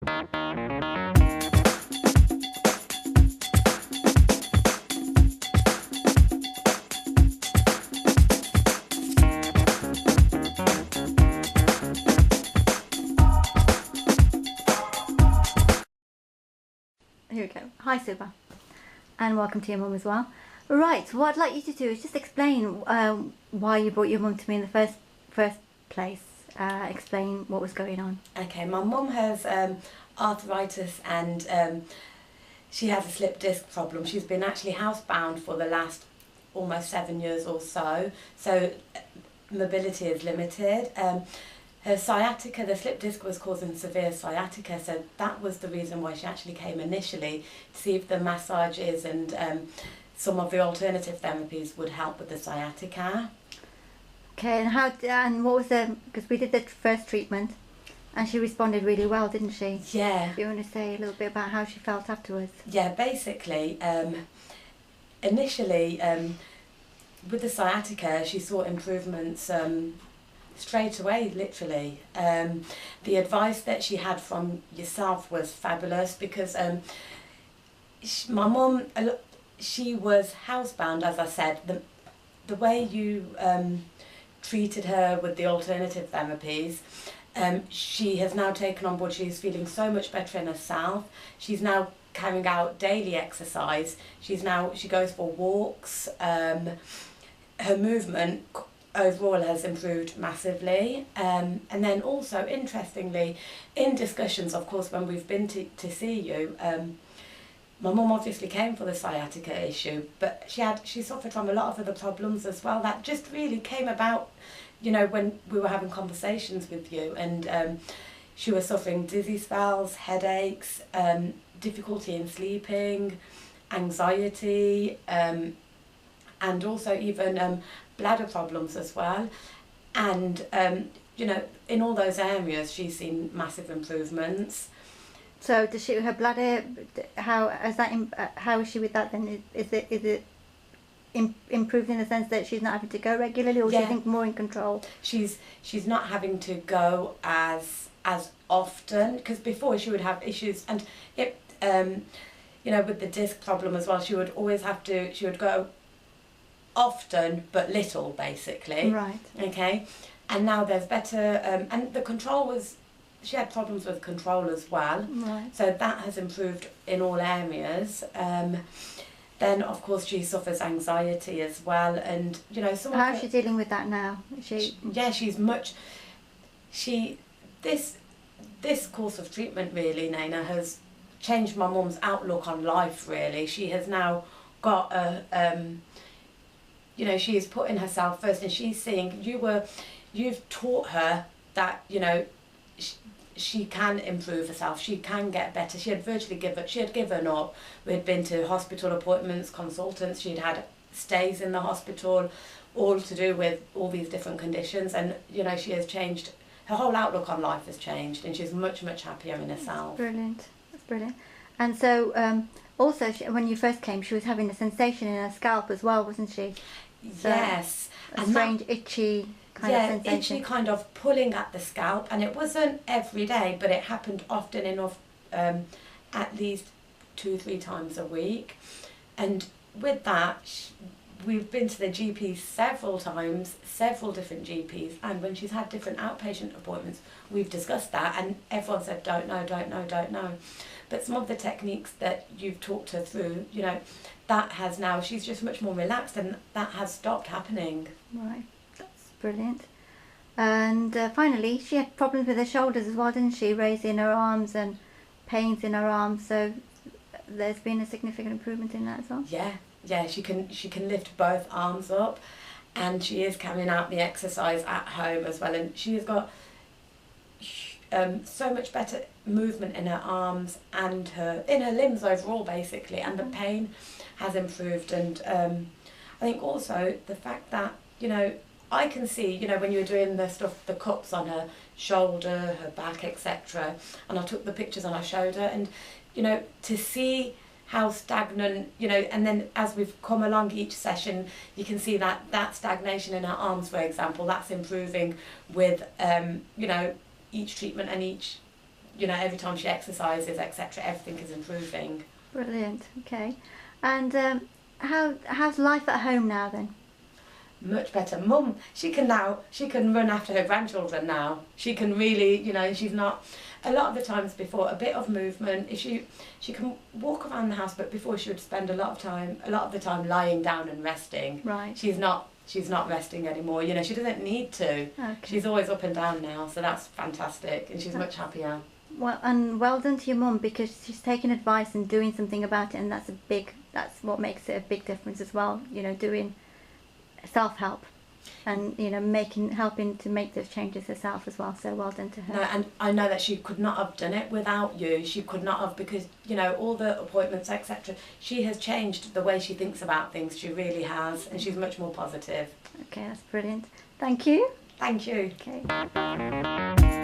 Here we go. Hi Suba, and welcome to your mum as well. Right, so what I'd like you to do is just explain why you brought your mum to me in the first place. Explain what was going on. Okay, my mum has arthritis and she has a slip disc problem. She's been actually housebound for the last almost 7 years or so, so mobility is limited. Her sciatica, the slip disc was causing severe sciatica, so that was the reason why she actually came initially, to see if the massages and some of the alternative therapies would help with the sciatica. Okay, and what was because we did the first treatment and she responded really well, didn't she? Yeah. Do you want to say a little bit about how she felt afterwards? Yeah, basically, initially with the sciatica she saw improvements straight away, literally. The advice that she had from yourself was fabulous, because my mum, she was housebound, as I said. The way you treated her with the alternative therapies, she has now taken on board. She's feeling so much better in herself. She's now carrying out daily exercise. She goes for walks. Her movement overall has improved massively, and then also interestingly, in discussions, of course, when we've been to see you, my mum obviously came for the sciatica issue, but she suffered from a lot of other problems as well that just really came about, you know, when we were having conversations with you, and she was suffering dizzy spells, headaches, difficulty in sleeping, anxiety, and also even bladder problems as well. And you know, in all those areas she's seen massive improvements. So does her bladder, how is she with that then? Is it improved in the sense that she's not having to go regularly, or do you think more in control? She's not having to go as often, because before she would have issues, and it you know, with the disc problem as well, she would go often but little, basically. Right. Okay, and now there's better, and the control was, she had problems with control as well. Right. So that has improved in all areas. Then of course she suffers anxiety as well, and you know, how is she dealing with that now? This course of treatment really, Naina, has changed my mum's outlook on life really. She has now got a you know, she is putting herself first, and she's seeing, you've taught her that, you know, she can improve herself, she can get better. She had given up. We had been to hospital appointments, consultants, she'd had stays in the hospital, all to do with all these different conditions, and you know, she has changed, her whole outlook on life has changed, and she's much, much happier in herself. That's brilliant, that's brilliant. And so also when you first came, she was having a sensation in her scalp as well, wasn't she? So yes. A strange itchy kind of sensation. Itchy kind of pulling at the scalp, and it wasn't every day, but it happened often enough, at least 2-3 times a week. And with that, we've been to the GP several times, several different GPs, and when she's had different outpatient appointments, we've discussed that, and everyone said don't know, don't know, don't know. But some of the techniques that you've talked her through, you know, that has now, she's just much more relaxed, and that has stopped happening. Right, that's brilliant. And finally, she had problems with her shoulders as well, didn't she? Raising her arms and pains in her arms, so there's been a significant improvement in that as well? Yeah, she can lift both arms up, and she is carrying out the exercise at home as well, and she has got so much better movement in her arms and in her limbs overall, basically, and the pain has improved. And I think also the fact that, you know, I can see, you know, when you were doing the cups on her shoulder, her back, etc., and I took the pictures and I showed her, and you know, to see how stagnant, you know, and then as we've come along each session, you can see that stagnation in her arms, for example, that's improving with you know, each treatment and each you know, every time she exercises, etc., everything is improving. Brilliant. Okay. And how's life at home now then? Much better. Mum, she can run after her grandchildren now. She can really, you know, she's not, a lot of the times before, a bit of movement. If she can walk around the house, but before she would spend a lot of the time lying down and resting. Right. She's not resting anymore. You know, she doesn't need to. Okay. She's always up and down now, so that's fantastic, and she's much happier. Well, and well done to your mum, because she's taking advice and doing something about it, and that's what makes it a big difference as well. You know, doing self-help and, you know, helping to make those changes herself as well. So well done to her. No, and I know that she could not have done it without you. She could not have, because, you know, all the appointments, etc. She has changed the way she thinks about things. She really has, and she's much more positive. Okay, that's brilliant. Thank you. Thank you. Okay.